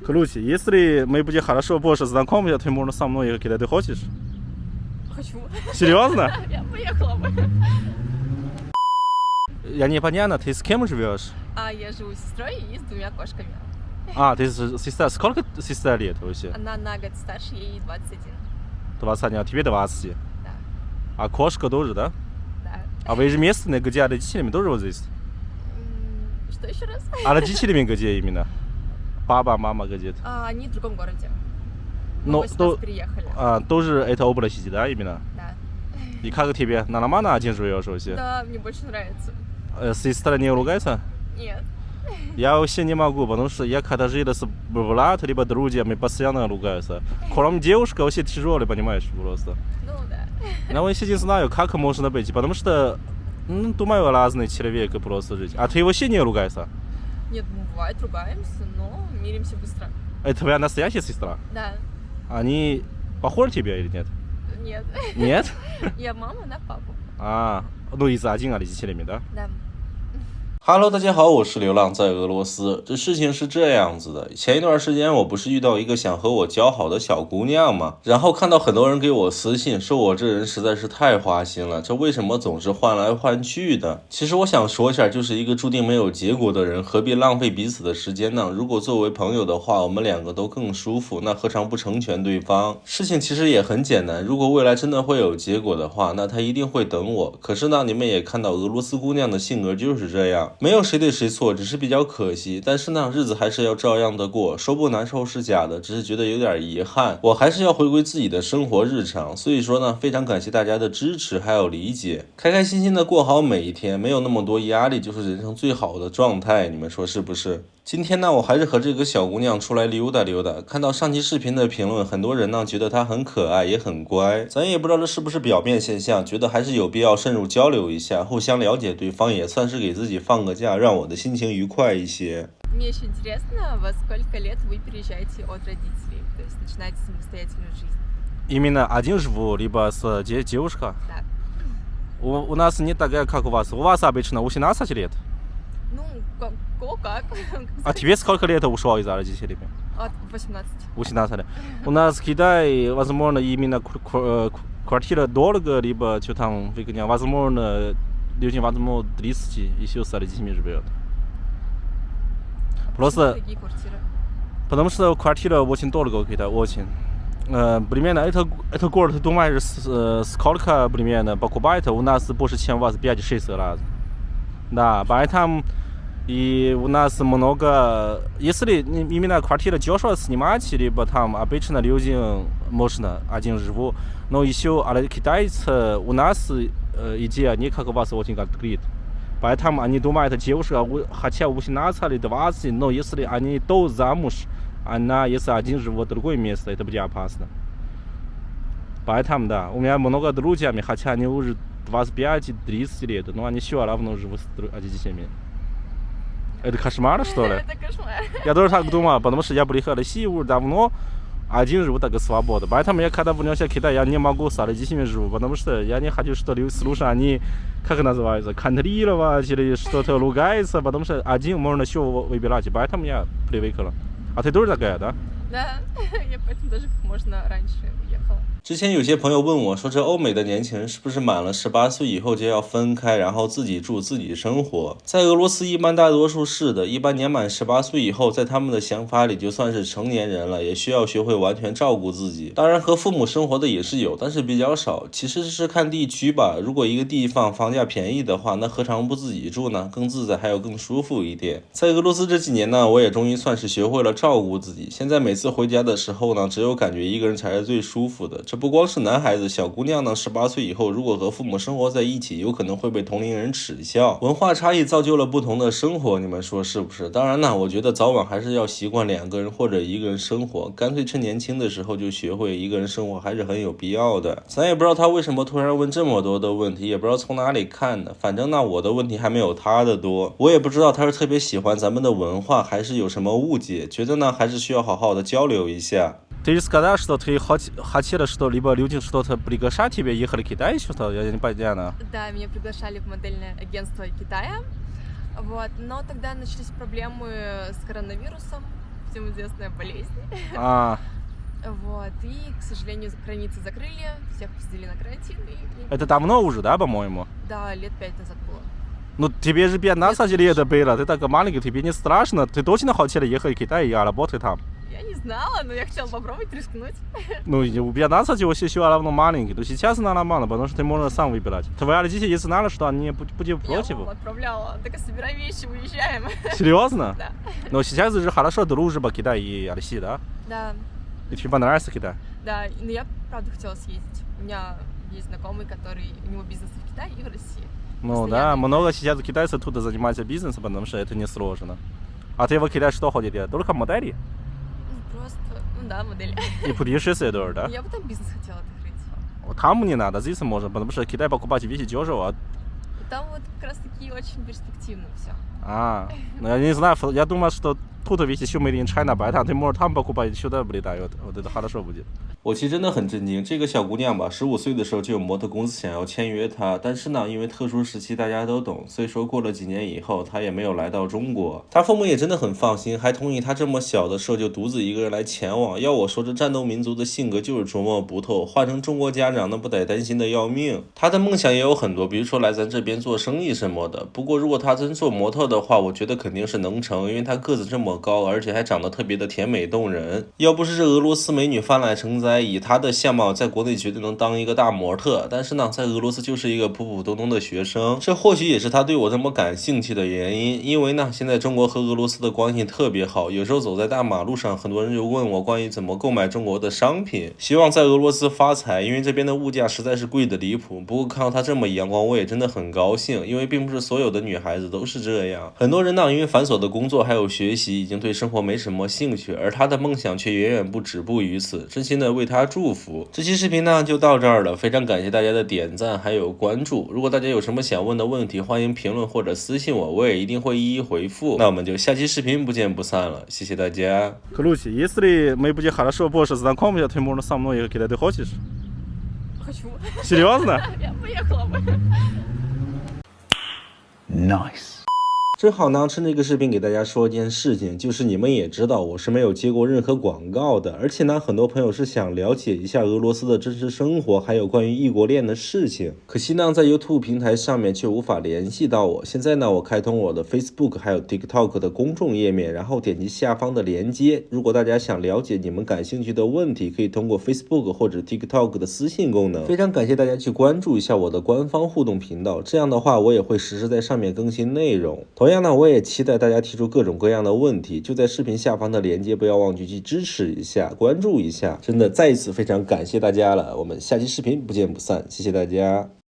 Короче, если мы будем хорошо больше знакомы, то можно со мной ехать, ты хочешь? Хочу. Серьезно? Я поехала бы. Я непонятно, ты с кем живешь? Я живу с сестрой и с 2 кошками. Ты сестра. Сколько сестра лет вообще? Она на год старше, ей 21. 21, а тебе 20. Да. А кошка тоже, да? Да. А вы же местные, где родителями тоже вот здесь? Что еще раз? А родителями где именно? Папа, мама где-то? Они в другом городе. Ну, Мы сюда переехали. Тоже это область, да, именно? Да. И как тебе? Нормально один живешь вообще? Да, мне больше нравится. Сестра не ругается? Нет. Я вообще не могу, потому что я когда жил с братом, либо друзьями, постоянно ругаются. Кроме девушки, вообще тяжело, понимаешь, просто. Ну да. Но я не знаю, как можно быть, потому что, думаю, разные человеки просто жить. А ты вообще не ругаешься? Нет, мы бывает ругаемся, но миримся быстро. Это твоя настоящая сестра? Да. Они похожи тебе или нет? Нет. Нет? Я мама на папу. из-за один родителями, да? Да. Hello， 大家好，我是流浪在俄罗斯。这事情是这样子的，前一段时间我不是遇到一个想和我交好的小姑娘嘛，然后看到很多人给我私信，说我这人实在是太花心了，这为什么总是换来换去的？其实我想说一下，就是一个注定没有结果的人，何必浪费彼此的时间呢？如果作为朋友的话，我们两个都更舒服，那何尝不成全对方？事情其实也很简单，如果未来真的会有结果的话，那他一定会等我。可是呢，你们也看到俄罗斯姑娘的性格就是这样。没有谁对谁错，只是比较可惜，但是呢，日子还是要照样的过，说不难受是假的，只是觉得有点遗憾，我还是要回归自己的生活日常，所以说呢，非常感谢大家的支持还有理解，开开心心的过好每一天，没有那么多压力，就是人生最好的状态，你们说是不是？今天呢，我还是和这个小姑娘出来溜达溜达，看到上期视频的评论，很多人呢觉得她很可爱，也很乖，咱也不知道这是不是表面现象，觉得还是有必要深入交流一下，互相了解对方，也算是给自己放个假，让我的心情愉快一些。Мне еще интересно, во сколько лет вы переезжаете от родителей, то есть начинаете самостоятельную жизнь? Именно один живу, либо с девушкой? Да. У нас не так, как у вас. У вас обычно 18 лет. Ну, как? А тебе сколько лет ушел из-за родителей? От 18. 18 лет. У нас в Китае, возможно, именно квартира дорого, либо что там, возможно, людям, возможно, 30 еще с родителями живет. Просто Какие квартиры? потому что квартира очень дорого, это очень. Примерно это город, думаешь, сколько примерно покупает? У нас больше, чем у вас 5-6 раз. Да, поэтому и у нас много. Если именно квартира дешево снимать, либо там обычно люди можно один живу, но еще китайцы у нас идея не как у вас очень открыт. Поэтому они думают, девушка хотя 18 или 20, но если они до замуж, она если один живет в другое место, это будет опасно. Поэтому да, у меня много друзей, хотя они уже 25-30 лет, но они все равно живут с родителями. Это кошмар, что ли? Это кошмар. Я тоже так думал, потому что я приехал в Россию уже давно, один живу так свободно. Поэтому я когда вернулся в Китай, я не могу с родителями живу, потому что я не хочу, что люди слушают, они, как называется, контролировать или что-то ругаются, потому что один можно все выбирать, поэтому я привыкла. А ты тоже такая, да? Да, я поэтому даже как можно раньше уехала. 之前有些朋友问我说，这欧美的年轻人是不是满了18岁以后就要分开，然后自己住自己生活？在俄罗斯一般大多数是的，一般年满18岁以后，在他们的想法里就算是成年人了，也需要学会完全照顾自己。当然和父母生活的也是有，但是比较少。其实是看地区吧，如果一个地方房价便宜的话，那何尝不自己住呢？更自在还有更舒服一点。在俄罗斯这几年呢，我也终于算是学会了照顾自己。现在每次回家的时候呢，只有感觉一个人才是最舒服的。这不光是男孩子，小姑娘呢，18岁以后如果和父母生活在一起，有可能会被同龄人耻笑。文化差异造就了不同的生活，你们说是不是？当然呢，我觉得早晚还是要习惯2个人或者1个人生活，干脆趁年轻的时候就学会1个人生活，还是很有必要的。咱也不知道他为什么突然问这么多的问题，也不知道从哪里看的。反正呢，我的问题还没有他的多。我也不知道他是特别喜欢咱们的文化，还是有什么误解。觉得呢，还是需要好好的交流一下。Ты сказал, что ты хотела, что либо люди что-то приглашать тебя ехали в Китай, что-то, я не поняла. Да, меня приглашали в модельное агентство Китая, вот, но тогда начались проблемы с коронавирусом, всем известная болезнь. А, Вот, и, к сожалению, границы закрыли, всех посадили на карантин. И, это давно уже, да, по-моему? да, лет 5 назад было. Ну, тебе же 15 лет было, ты такой маленький, тебе не страшно? Ты точно хотел ехать в Китай и работать там? Я не знала, но я хотела попробовать рискнуть. Ну, у 15 еще равно маленький, но сейчас нормально, потому что ты можешь сам выбирать. Твои родители не знали, что они будут против? Я маму отправляла, так собирай вещи, уезжаем. Серьезно? Да. Но сейчас же хорошо дружба Китай и России, да? Да, И тебе понравится Китай? да, но я правда хотела съездить. У меня есть знакомый, у него бизнес в Китае и в России. Ну да, много сейчас китайцев тут занимаются бизнесом, потому что это не сложно. А ты в Китай что хочешь делать? Только модели? Ну, просто, ну да, модель. И путешествия тоже, да? Я бы там бизнес хотела открыть. Там не надо, здесь можно, потому что Китай покупать вещи дешево. И там вот как раз таки очень перспективно все. Ну я не знаю, я думаю, что тут ведь еще Made in China 摆摊，ты можешь там покупать сюда прилетают, вот это хорошо будет。我其实真的很震惊，这个小姑娘吧，15岁的时候就有模特公司想要签约她，但是呢，因为特殊时期大家都懂，所以说过了几年以后，她也没有来到中国。她父母也真的很放心，还同意她这么小的时候就独自一个人来前往。要我说，这战斗民族的性格就是琢磨不透，换成中国家长那不得担心的要命。她的梦想也有很多，比如说来咱这边做生意什么的。不过如果她真做模特的话，我觉得肯定是能成，因为她个子这么高，而且还长得特别的甜美动人。要不是这俄罗斯美女泛滥成灾，以她的相貌在国内绝对能当一个大模特，但是呢，在俄罗斯就是一个普普通通的学生。这或许也是她对我这么感兴趣的原因，因为呢，现在中国和俄罗斯的关系特别好，有时候走在大马路上，很多人就问我关于怎么购买中国的商品，希望在俄罗斯发财，因为这边的物价实在是贵的离谱。不过看到她这么阳光，我也真的很高兴，因为并不是所有的女孩子都是这样。很多人呢，因为繁琐的工作还有学习，已经对生活没什么兴趣，而她的梦想却远远不止步于此。真心的为她祝福。这期视频呢就到这儿了，非常感谢大家的点赞还有关注。如果大家有什么想问的问题，欢迎评论或者私信我，我也一定会一一回复。那我们就下期视频不见不散了，谢谢大家。Короче, если мы будем хорошо больше знакомы, ты можешь со мной ехать, ты хочешь? Хочу. Серьезно? Я поехала бы. Nice。正好呢，趁这个视频给大家说一件事情，就是你们也知道我是没有接过任何广告的，而且呢，很多朋友是想了解一下俄罗斯的真实生活，还有关于异国恋的事情。可惜呢，在 YouTube 平台上面却无法联系到我。现在呢，我开通我的 Facebook 还有 TikTok 的公众页面，然后点击下方的连接。如果大家想了解你们感兴趣的问题，可以通过 Facebook 或者 TikTok 的私信功能。非常感谢大家去关注一下我的官方互动频道，这样的话我也会实时在上面更新内容。同样呢，我也期待大家提出各种各样的问题，就在视频下方的链接，不要忘记去支持一下、关注一下。真的再一次非常感谢大家了，我们下期视频不见不散，谢谢大家。